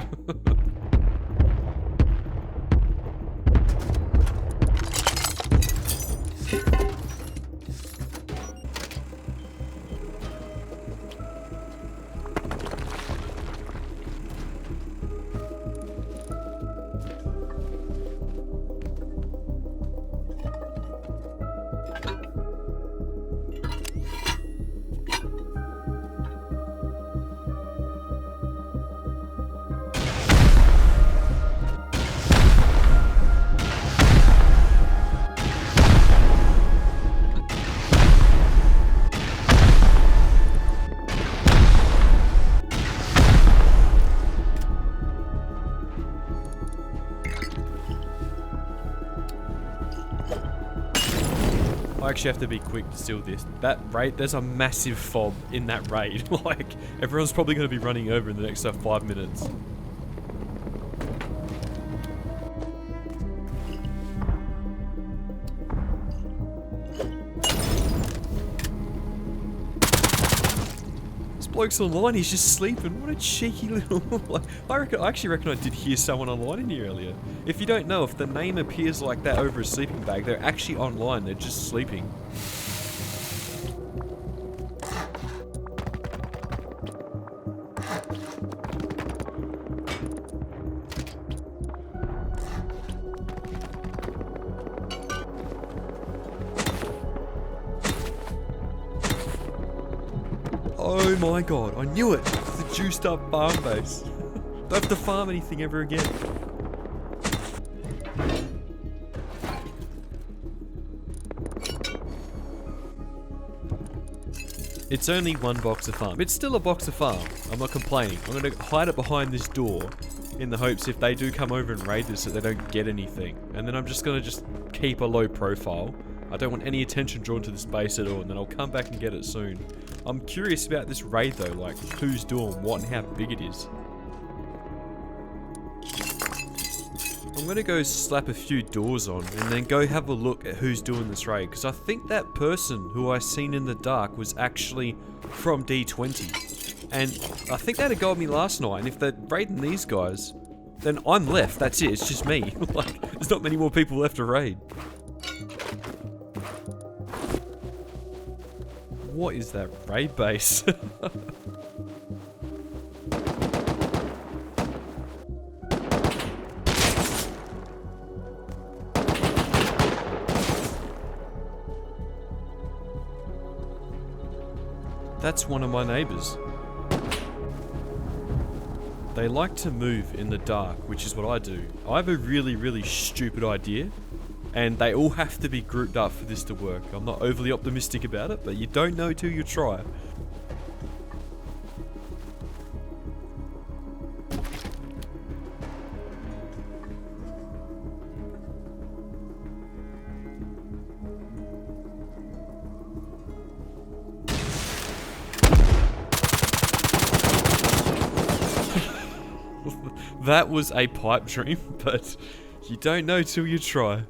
I actually have to be quick to steal this. That raid, there's a massive fob in that raid. Like, everyone's probably going to be running over in the next 5 minutes. This bloke's online, he's just sleeping. What a cheeky little... I actually reckon I did hear someone online in here earlier. If you don't know, if the name appears like that over a sleeping bag, they're actually online, they're just sleeping. Oh my god, I knew it! It's a juiced up farm base. Don't have to farm anything ever again. It's only one box of farm. It's still a box of farm. I'm not complaining. I'm going to hide it behind this door in the hopes if they do come over and raid this that they don't get anything. And then I'm just going to just keep a low profile. I don't want any attention drawn to this base at all, and then I'll come back and get it soon. I'm curious about this raid though, like who's doing what and how big it is. I'm gonna go slap a few doors on and then go have a look at who's doing this raid, because I think that person who I seen in the dark was actually from D20. And I think they had a go at me last night, and if they're raiding these guys, then I'm left, that's it, it's just me. Like, there's not many more people left to raid. What is that raid base? That's one of my neighbors. They like to move in the dark, which is what I do. I have a really, really stupid idea, and they all have to be grouped up for this to work. I'm not overly optimistic about it, but you don't know till you try. That was a pipe dream, but you don't know till you try.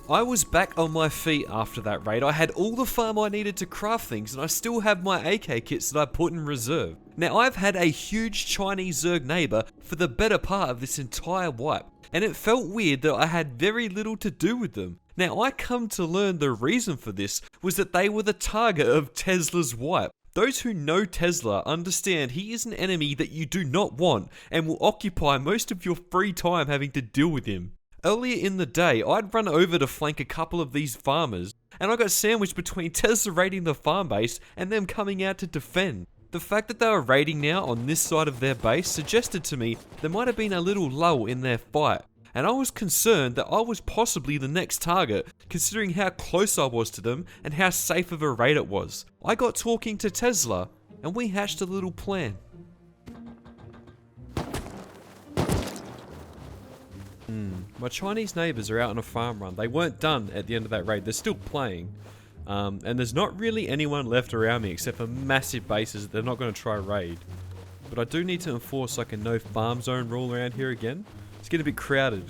I was back on my feet after that raid. I had all the farm I needed to craft things, and I still have my AK kits that I put in reserve. Now, I've had a huge Chinese Zerg neighbor for the better part of this entire wipe, and it felt weird that I had very little to do with them. Now, I come to learn the reason for this was that they were the target of Tesla's wipe. Those who know Tesla understand he is an enemy that you do not want and will occupy most of your free time having to deal with him. Earlier in the day, I'd run over to flank a couple of these farmers, and I got sandwiched between Tesla raiding the farm base and them coming out to defend. The fact that they were raiding now on this side of their base suggested to me there might have been a little lull in their fight, and I was concerned that I was possibly the next target, considering how close I was to them and how safe of a raid it was. I got talking to Tesla, and we hatched a little plan. My Chinese neighbours are out on a farm run. They weren't done at the end of that raid, they're still playing. And there's not really anyone left around me except for massive bases that they're not going to try raid. But I do need to enforce like a no farm zone rule around here again. It's getting a bit crowded.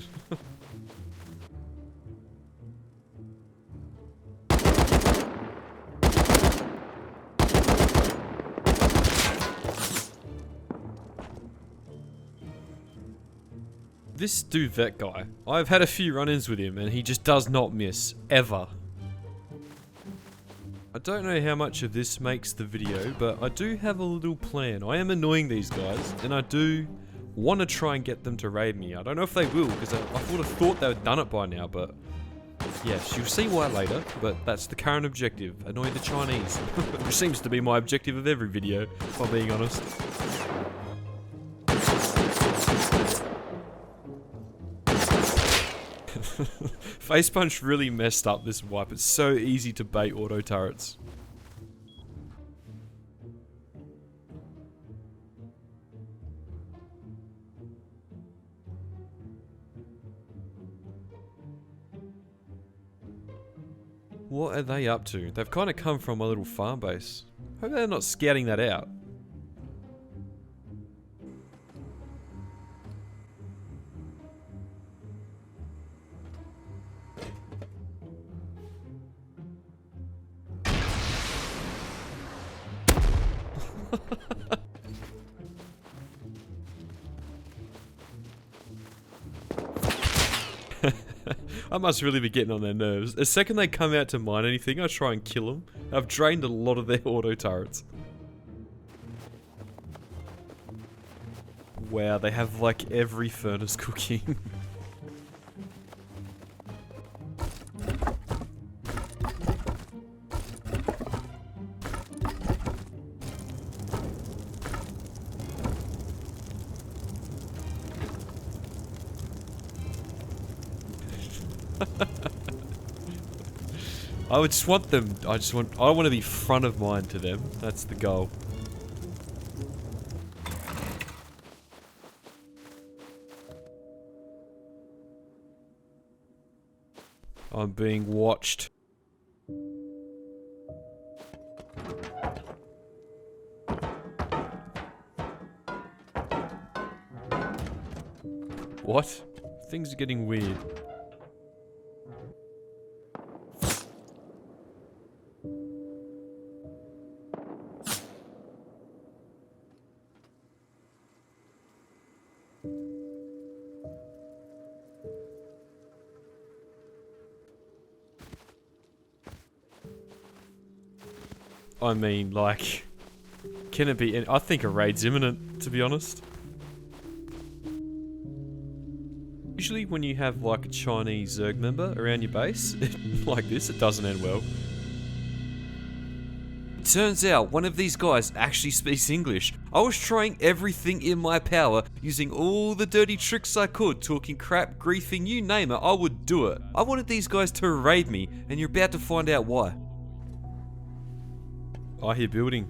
This Duvet guy, I've had a few run-ins with him and he just does not miss, ever. I don't know how much of this makes the video, but I do have a little plan. I am annoying these guys, and I do want to try and get them to raid me. I don't know if they will, because I would have thought they had done it by now, but yes, you'll see why later, but that's the current objective, annoy the Chinese. Which seems to be my objective of every video, if I'm being honest. Face Punch really messed up this wipe. It's so easy to bait auto turrets. What are they up to? They've kind of come from my little farm base. Hope they're not scouting that out. I must really be getting on their nerves. The second they come out to mine anything, I try and kill them. I've drained a lot of their auto turrets. Wow, they have like every furnace cooking. I would just want them, I want to be front of mind to them. That's the goal. I'm being watched. What? Things are getting weird. I mean, like, can it be? I think a raid's imminent, to be honest. Usually when you have like a Chinese ZERG member around your base, like this, it doesn't end well. It turns out one of these guys actually speaks English. I was trying everything in my power, using all the dirty tricks I could, talking crap, griefing, you name it, I would do it. I wanted these guys to raid me, and you're about to find out why. I hear building.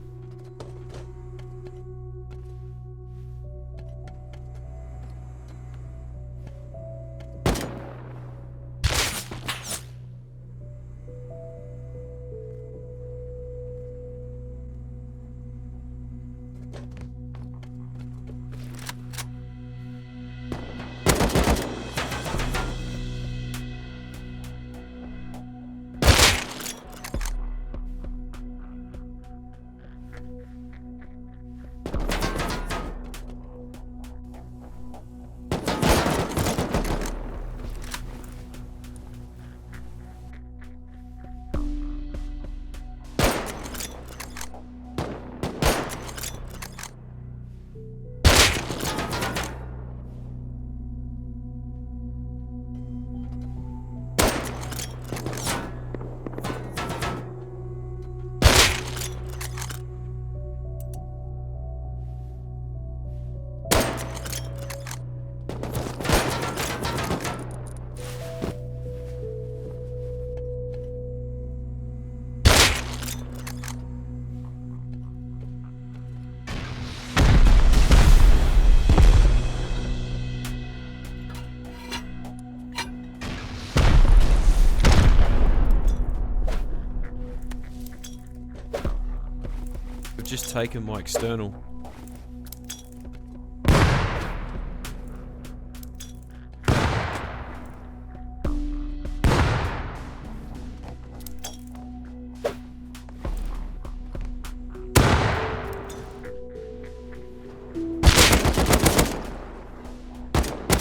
Just taken my external.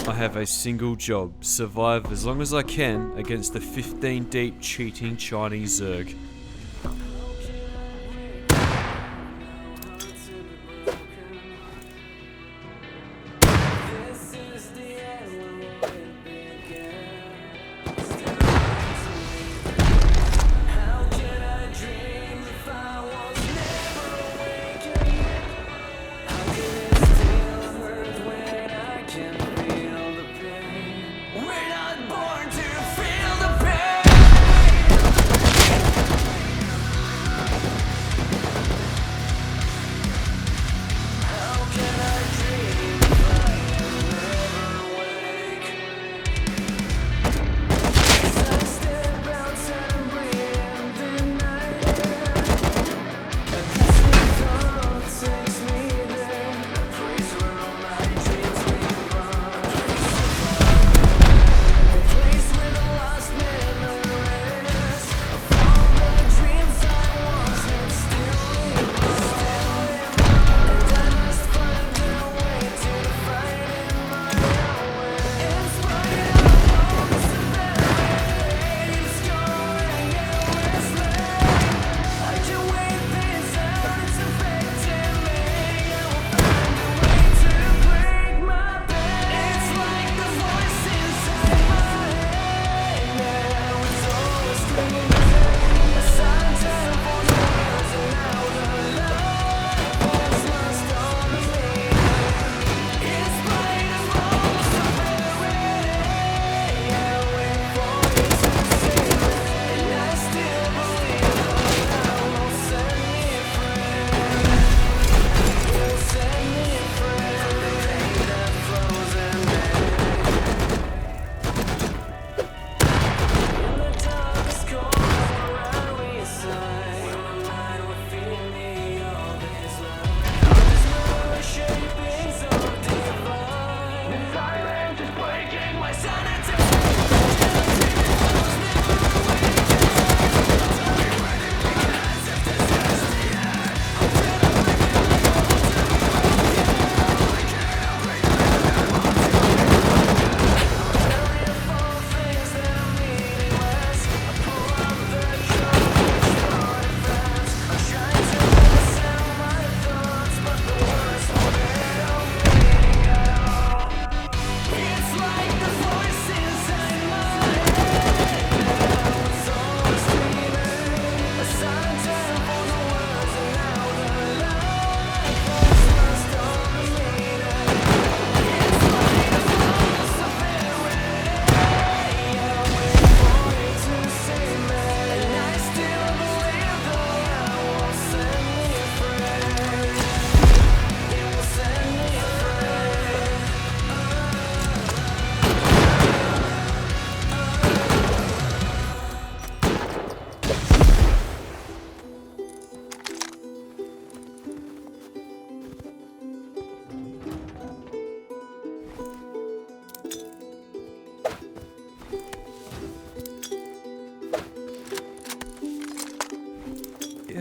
I have a single job: survive as long as I can against the 15 deep cheating Chinese ZERG.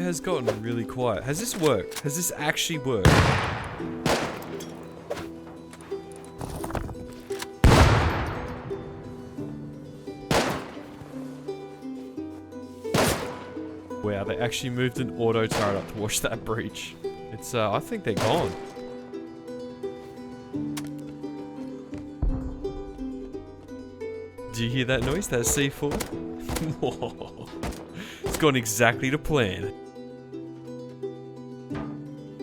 It has gotten really quiet. Has this worked? Has this actually worked? Wow, they actually moved an auto turret up to watch that breach. It's, I think they're gone. Do you hear that noise? That C4? It's gone exactly to plan.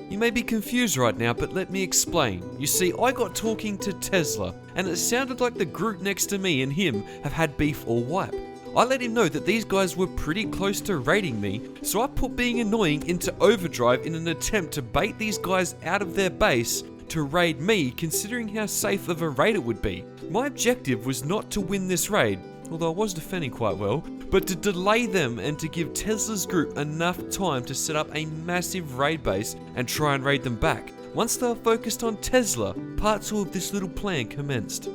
You may be confused right now, but let me explain. You see, I got talking to Tesla, and it sounded like the group next to me and him have had beef or wipe. I let him know that these guys were pretty close to raiding me, so I put being annoying into overdrive in an attempt to bait these guys out of their base to raid me, considering how safe of a raid it would be. My objective was not to win this raid, although I was defending quite well, but to delay them and to give Tesla's group enough time to set up a massive raid base and try and raid them back. Once they were focused on Tesla, part 2 of this little plan commenced.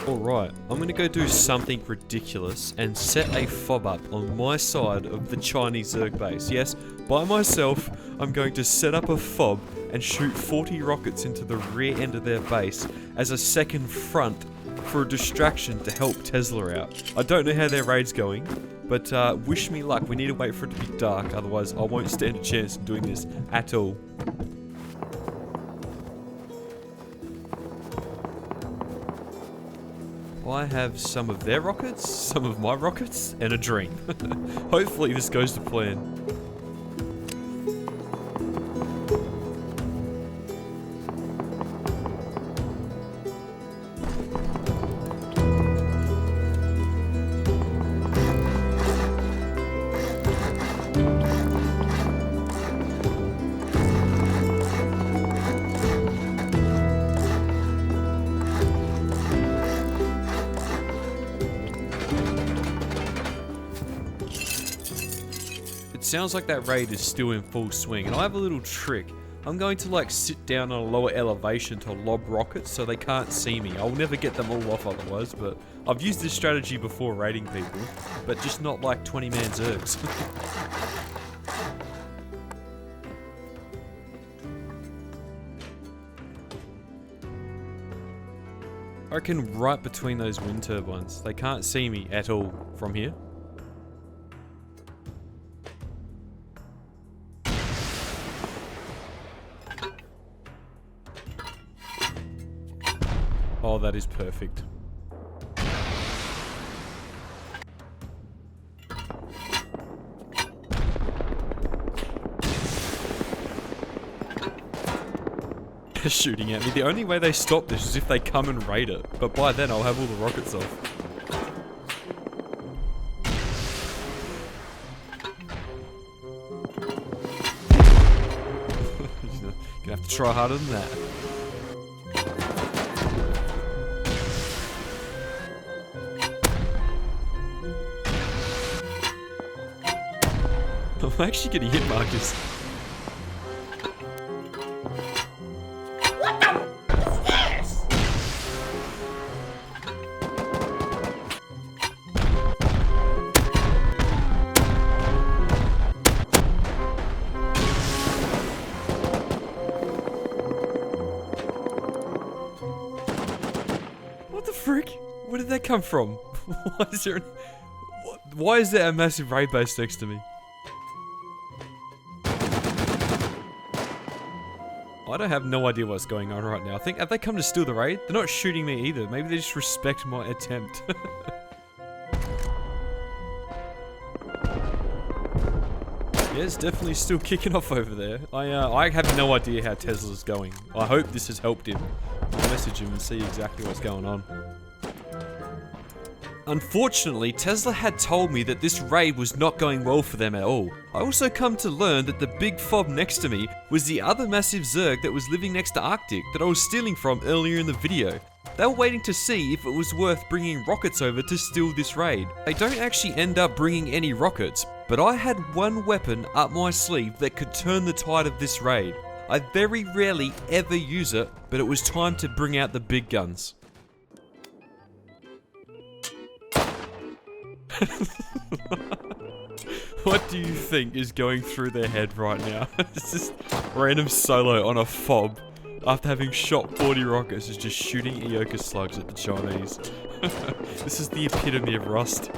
Alright, I'm gonna go do something ridiculous and set a fob up on my side of the Chinese ZERG base. Yes, by myself, I'm going to set up a fob and shoot 40 rockets into the rear end of their base as a second front for a distraction to help Tesla out. I don't know how their raid's going, but wish me luck. We need to wait for it to be dark, otherwise I won't stand a chance in doing this at all. I have some of their rockets, some of my rockets, and a dream. Hopefully this goes to plan. Sounds like that raid is still in full swing, and I have a little trick. I'm going to like sit down on a lower elevation to lob rockets so they can't see me. I'll never get them all off otherwise, but I've used this strategy before raiding people, but just not like 20-man ZERGs. I reckon right between those wind turbines. They can't see me at all from here. Oh, that is perfect. They're shooting at me. The only way they stop this is if they come and raid it. But by then, I'll have all the rockets off. Gonna have to try harder than that. I'm actually getting hit markers. What the f is this? What the frick? Where did that come from? Why is there a massive raid base next to me? I don't have no idea what's going on right now. I think, have they come to steal the raid? They're not shooting me either. Maybe they just respect my attempt. Yeah, it's definitely still kicking off over there. I have no idea how Tesla's going. I hope this has helped him. I'll message him and see exactly what's going on. Unfortunately, Tesla had told me that this raid was not going well for them at all. I also come to learn that the big fob next to me was the other massive ZERG that was living next to Arctic that I was stealing from earlier in the video. They were waiting to see if it was worth bringing rockets over to steal this raid. They don't actually end up bringing any rockets, but I had one weapon up my sleeve that could turn the tide of this raid. I very rarely ever use it, but it was time to bring out the big guns. What do you think is going through their head right now? It's just random solo on a fob after having shot 40 rockets is just shooting Eoka slugs at the Chinese. This is the epitome of rust.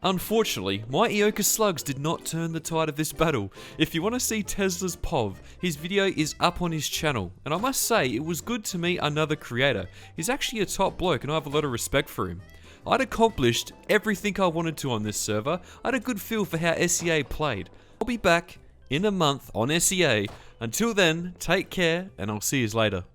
Unfortunately, my Eoka slugs did not turn the tide of this battle. If you want to see Tesla's POV, his video is up on his channel, and I must say it was good to meet another creator. He's actually a top bloke and I have a lot of respect for him. I'd accomplished everything I wanted to on this server. I had a good feel for how SEA played. I'll be back in a month on SEA. Until then, take care and I'll see you later.